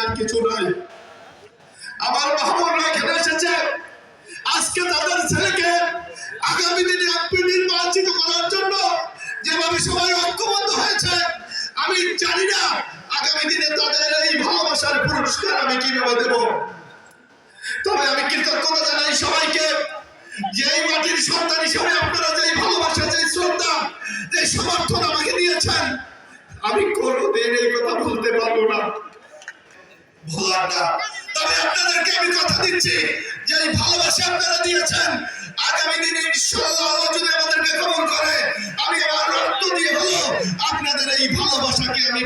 আর কিছু নাই। আমার মাহবুবরা এখানে এসেছে আজকে তাদের ছেলেকে আগামী দিনে এমপি নির্বাচিত করার জন্য যেভাবে সবাই ঐক্যবদ্ধ হয়েছে, আমি জানি না আগামী দিনে তাদের এই ভালোবাসার পুরস্কার আমি কিভাবে দেব। তবে আমি কৃতজ্ঞতা জানাই সবাইকে যে এই মাটির সন্তান হিসেবে আপনারা যে ভালোবাসা, যে শ্রদ্ধা, যে সমর্থন আমাকে দিয়েছেন, আমি কোনোদিন এই কথা বলতে পারবো না, ভোলার না। তবে আপনাদেরকে আমি কথা দিচ্ছি যে এই ভালোবাসা আপনারা দিয়েছেন, আগামী দিনে ইনশাআল্লাহ আল্লাহ যদি আমাদেরকে কবুল করে, আমি আমার রক্ত দিয়ে হলো আপনাদের এই ভালোবাসাকে আমি